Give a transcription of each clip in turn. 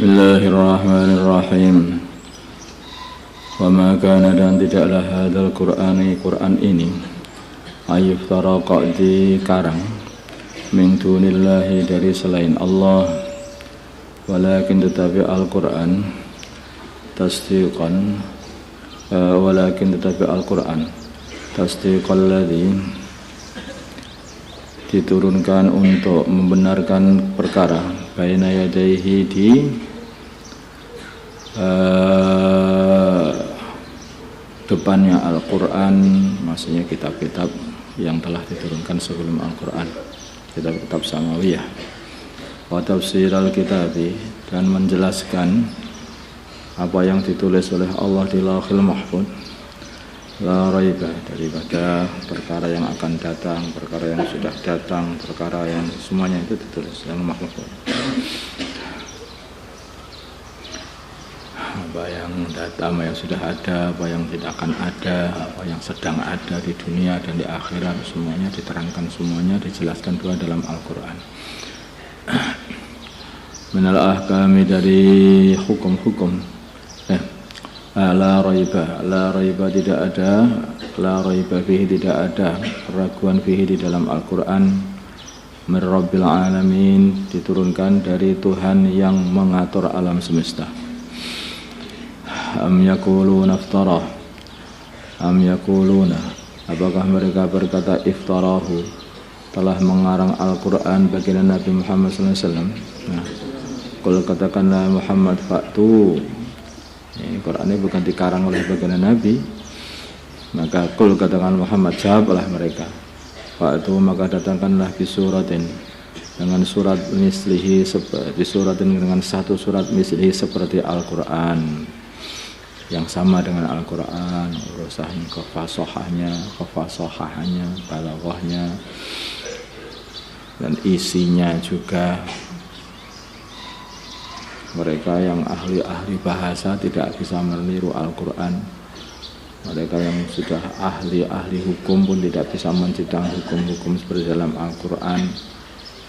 Bismillahirrahmanirrahim. Wa ma kana dan tidaklah hadzal Qur'an ini ayuftara dikarang min dunillahi dari selain Allah, walakin tetapi Al-Qur'an tasdiqan tasdiqal ladzi diturunkan untuk membenarkan perkara baina yadaihi di depannya Al-Quran, maksudnya kitab-kitab yang telah diturunkan sebelum Al-Quran, kitab-kitab samawiyah. Wa tafsir al-kitabi, dan menjelaskan apa yang ditulis oleh Allah di Lauhil Mahfuz, la raiba, daripada perkara yang akan datang, perkara yang sudah datang, perkara yang semuanya itu ditulis dalam Mahfuz. Apa yang datang, apa yang sudah ada, apa yang tidak akan ada, apa yang sedang ada di dunia dan di akhirat, semuanya diterangkan, semuanya dijelaskan dua dalam Al-Quran. Minal ahkami, dari hukum-hukum. La raiba tidak ada, la raiba fihi tidak ada keraguan fihi di dalam Al-Quran. Min Rabbil alamin, diturunkan dari Tuhan yang mengatur alam semesta. Am yakuluna iftarah, am yakuluna, apakah mereka berkata iftarahu, telah mengarang Al-Quran baginda Nabi Muhammad SAW. Nah, kalau katakanlah Muhammad fa'tu, ini Quran ini bukan dikarang oleh baginda Nabi, maka kalau katakan Muhammad, jawablah mereka, fa'tu, maka datangkanlah bisuratin, dengan surat mislihi, bisuratin, dengan satu surat mislihi seperti Al-Quran, yang sama dengan Al-Quran, urusahnya, kefasahahnya, balaghahnya, dan isinya juga. Mereka yang ahli-ahli bahasa tidak bisa meniru Al-Quran. Mereka yang sudah ahli-ahli hukum pun tidak bisa menciptakan hukum-hukum seperti dalam Al-Quran.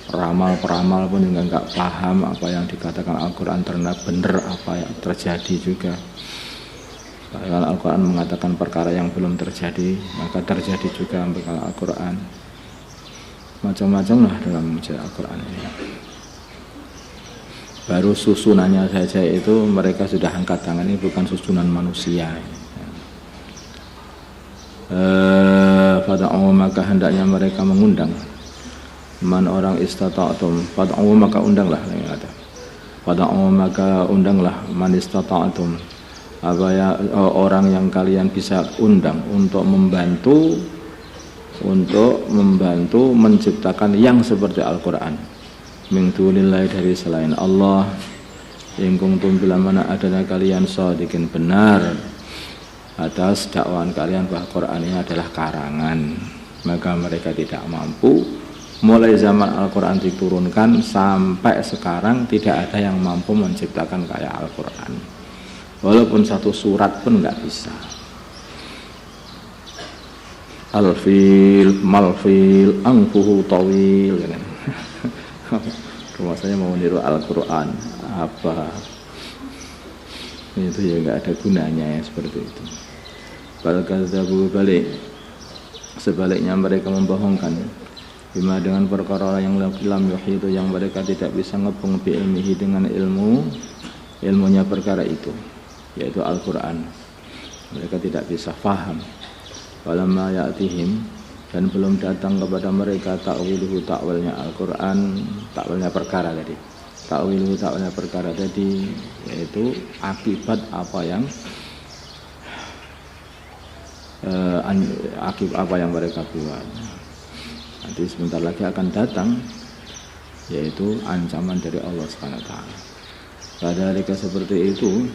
Peramal-peramal pun juga enggak paham apa yang dikatakan Al-Quran ternyata benar apa yang terjadi juga. Kalau Al-Quran mengatakan perkara yang belum terjadi, maka terjadi juga dalam Al-Quran. Macam-macam lah dalam Al-Quran ini. Baru susunannya saja itu mereka sudah angkat tangan, ini bukan susunan manusia. Fad'u, maka hendaknya mereka mengundang. Man orang istata'atum, fad'u, maka undanglah. Fad'u, maka undanglah. Man istata'atum, apa ya, orang yang kalian bisa undang untuk membantu menciptakan yang seperti Al-Quran, min dunillahi, dari selain Allah. In kuntum, bila mana adanya kalian shadiqin, benar atas dakwaan kalian bahwa Quran ini adalah karangan, maka mereka tidak mampu. Mulai zaman Al-Quran diturunkan sampai sekarang tidak ada yang mampu menciptakan kayak Al-Quran. Walaupun satu surat pun nggak bisa. Alfil, malfil, angfuhu tawil. Rumah saya mau niru Al-Quran, apa? Itu ya nggak ada gunanya ya, seperti itu. Balkadzabu, balik, sebaliknya mereka membohongkan. Bima, dengan perkara yang lam yuhitu, yang mereka tidak bisa ngepung bi ilmihi, dengan ilmunya perkara itu, yaitu Al-Quran. Mereka tidak bisa faham. Walamma ya'tihim, dan belum datang kepada mereka ta'wiluhu, ta'wilnya Al-Quran, ta'wilnya perkara tadi. Ta'wiluhu, ta'wilnya perkara tadi, yaitu akibat apa yang mereka buat. Nanti sebentar lagi akan datang, yaitu ancaman dari Allah Subhanahu wa taala. Padahal seperti itu,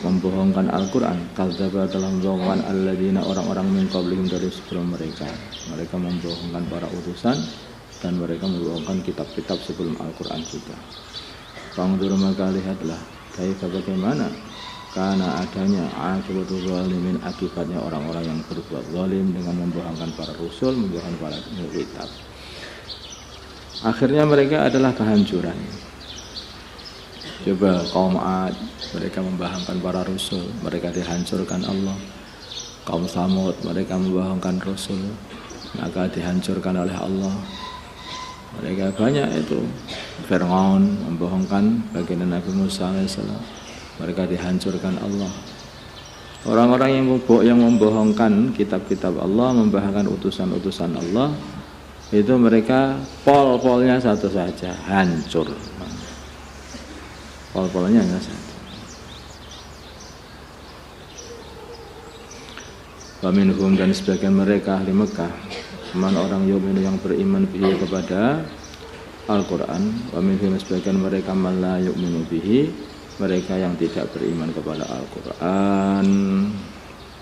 membohongkan Al-Quran. Kadzdzaba, telah membohongkan alladzina, orang-orang min qablihim, dari sebelum mereka. Mereka membohongkan para utusan, dan mereka membohongkan kitab-kitab sebelum Al-Quran juga. Fangdur, maka lihatlah, kaifa, bagaimana, karena adanya akibatul zalimin, akibatnya orang-orang yang berbuat zalim dengan membohongkan para rasul, membohongkan para kitab. Akhirnya mereka adalah kehancuran. Coba kaum Ad, mereka membohongkan para rasul, mereka dihancurkan Allah. Kaum Samud, mereka membohongkan rasul, maka dihancurkan oleh Allah. Mereka banyak itu. Fir'aun membohongkan baginda Nabi Musa alaihissalam, mereka dihancurkan Allah. Orang-orang yang membohongkan kitab-kitab Allah, membohongkan utusan-utusan Allah, itu mereka pol-polnya satu saja, hancur. Pol-polnya hanya satu. Wa minhum, dan sebagian mereka ahli Mekah, man orang yu'minu yang beriman bihi kepada Al-Quran, wa minhum sebagian mereka man la yu'minu bihi, mereka yang tidak beriman kepada Al-Quran.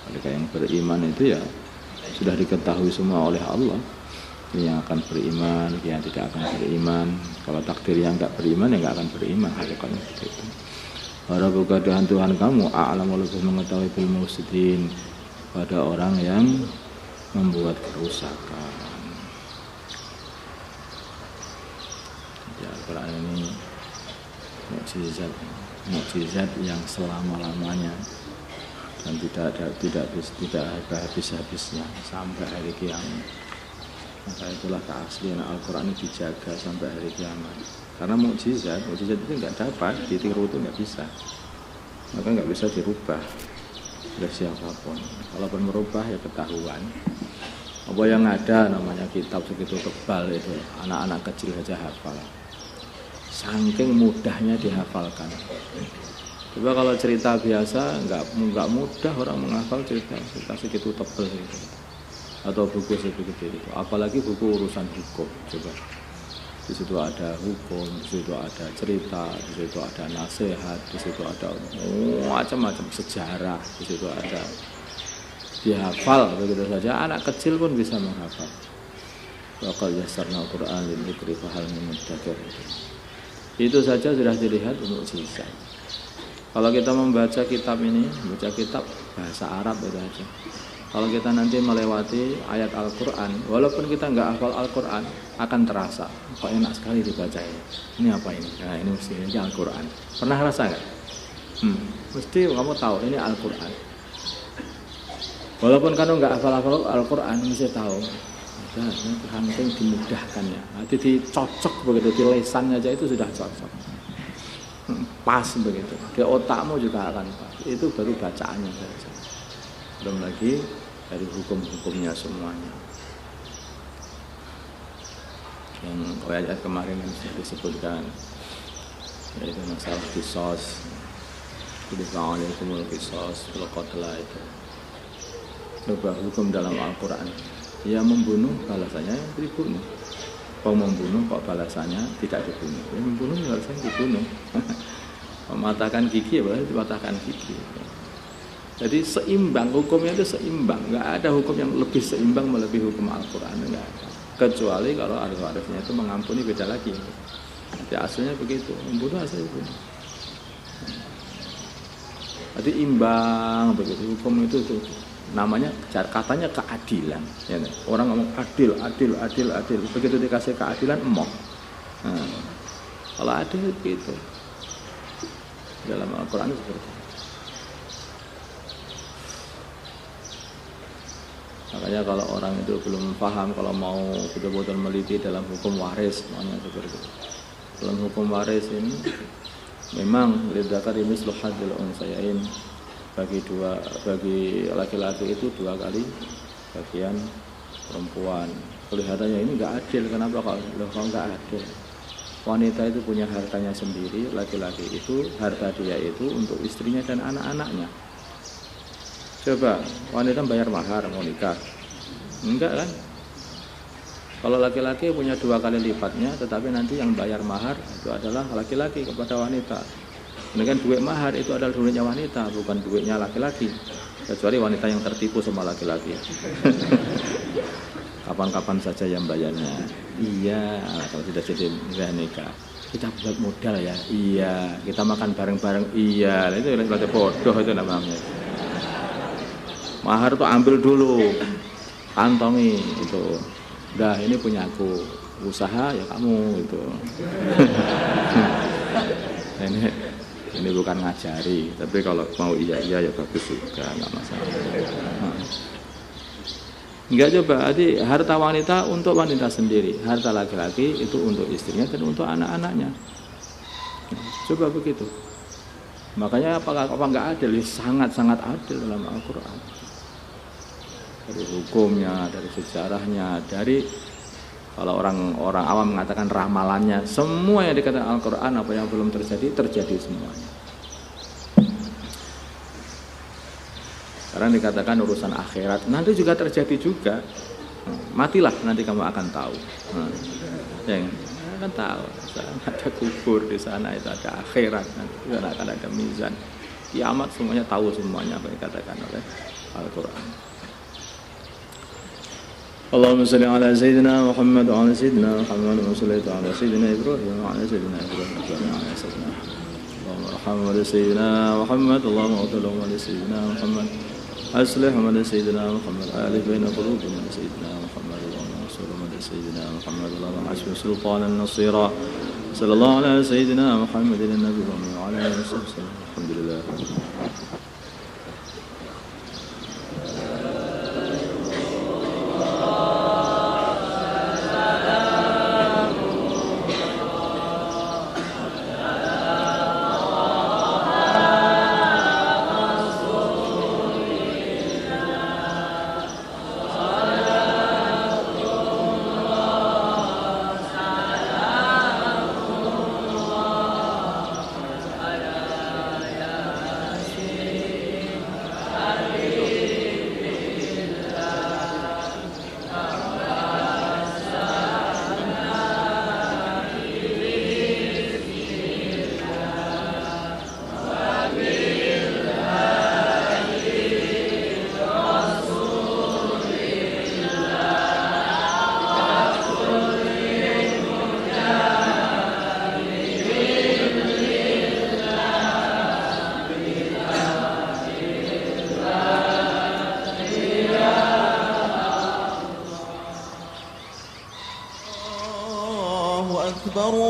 Mereka yang beriman itu ya sudah diketahui semua oleh Allah, yang akan beriman, yang tidak akan beriman. Kalau takdir yang enggak beriman, ya enggak akan beriman. Hakikatnya seperti itu. Rabbuka, dan Tuhan kamu, a'lamu, lebih mengetahui bil mufsidin, pada orang yang membuat kerusakan. Ya, Al-Quran ini mukjizat yang selama-lamanya dan tidak habis-habisnya sampai hari kiamat. Maka itulah keaslian Al-Quran ini dijaga sampai hari kiamat. Karena mukjizat itu nggak dapat ditiru, itu nggak bisa. Maka nggak bisa dirubah oleh siapapun. Kalaupun merubah ya ketahuan. Apa yang ada namanya kitab segitu tebal itu, anak-anak kecil saja hafal. Saking mudahnya dihafalkan. Coba kalau cerita biasa nggak mudah orang menghafal cerita segitu tebal gitu. Atau buku sebegitu itu. Apalagi buku urusan hukum. Coba. Di situ ada hukum, di situ ada cerita, di situ ada nasihat, di situ ada macam-macam sejarah, di situ ada dihafal begitu saja. Anak kecil pun bisa menghafal. Wa qad yassarna al-Qur'an lil-dzikri fahal min muddakir. Itu saja sudah dilihat mukjizat. Kalau kita membaca kitab ini, membaca kitab bahasa Arab itu aja. Kalau kita nanti melewati ayat Al-Quran, walaupun kita nggak hafal Al-Quran, akan terasa kok enak sekali dibaca ini. Ini apa ini? Nah, ini mesti ini Al-Quran. Pernah rasa nggak? Mesti kamu tahu ini Al-Quran. Walaupun kamu nggak hafal Al-Quran, mesti tahu. Nah, ini penting dimudahkan ya. Nanti dicocok begitu di lesannya aja itu sudah cocok. Pas begitu. Di otakmu juga akan pas. Itu baru bacaannya saja. Belum lagi dari hukum-hukumnya semuanya. Yang ayat kemarin yang sudah disebutkan, yaitu masalah qisas, Qul qisas fil qatl itu. Coba hukum dalam Al-Quran. Ya membunuh balasannya dibunuh. Kalau membunuh kok balasannya tidak dibunuh. Ya membunuh balasannya dibunuh. Mematahkan gigi ya berarti dipatahkan gigi. Jadi seimbang, hukumnya itu seimbang. Nggak ada hukum yang lebih seimbang melebihi hukum Al-Quran, nggak ada. Kecuali kalau arif-arifnya itu mengampuni, beda lagi. Jadi aslinya begitu, membunuh aslinya begitu. Jadi imbang begitu, hukum itu namanya katanya keadilan. Ya, orang ngomong adil. Begitu dikasih keadilan, emoh. Nah, kalau adil begitu. Dalam Al-Quran itu seperti itu. Makanya kalau orang itu belum paham, kalau mau betul-betul meliti dalam hukum waris, namanya seperti itu. Dalam hukum waris ini memang lidzakari mislu hadzil unsayain, bagi laki-laki itu 2 kali bagian perempuan. Kelihatannya ini enggak adil. Kenapa kalau enggak adil? Wanita itu punya hartanya sendiri, laki-laki itu harta dia itu untuk istrinya dan anak-anaknya. Coba, wanita bayar mahar mau nikah? Enggak kan? Kalau laki-laki punya 2 kali lipatnya, tetapi nanti yang bayar mahar itu adalah laki-laki kepada wanita. Dengan duit mahar itu adalah duitnya wanita, bukan duitnya laki-laki. Kecuali wanita yang tertipu sama laki-laki. Kapan-kapan saja yang bayarnya. Iya, kalau sudah jadi nikah. Kita buat modal ya. Iya, kita makan bareng-bareng. Iya, itu berarti bodoh itu namanya. Mahar tuh ambil dulu, kantongi itu. Dah ini punyaku, usaha ya kamu itu. Ini bukan ngajari, tapi kalau mau iya ya bagus juga, nggak masalah. Enggak, coba, jadi harta wanita untuk wanita sendiri, harta laki-laki itu untuk istrinya dan untuk anak-anaknya. Coba begitu. Makanya apa enggak adil? Sangat-sangat adil dalam Al-Quran. Dari hukumnya, dari sejarahnya, dari kalau orang awam mengatakan ramalannya, semua yang dikatakan Al-Quran apa yang belum terjadi semuanya. Sekarang dikatakan urusan akhirat, nanti juga terjadi juga. Matilah nanti kamu akan tahu. Ya kan tahu. Ada kubur di sana, itu ada akhirat, nanti di sana akan ada mizan. Kiamat semuanya tahu semuanya apa yang dikatakan oleh Al-Quran. Allahumma salli ala Sayyidina Muhammad wa ala Sayyidina Muhammad wa salli ala Sayyidina Ibrahim wa ala Sayyidina Ibrahim wa ala Sayyidina Allahumma rahmah wa Sayyidina Muhammad Allahumma utulah wa Sayyidina Muhammad أصلح من سيدنا محمد آل بين قلوبنا سيدنا محمد اللهم انصر من سيدنا محمد اللهم حسب سلطانا نصيرا صلى الله على سيدنا محمد النبي وعلى آله وصحبه وسلم الحمد لله.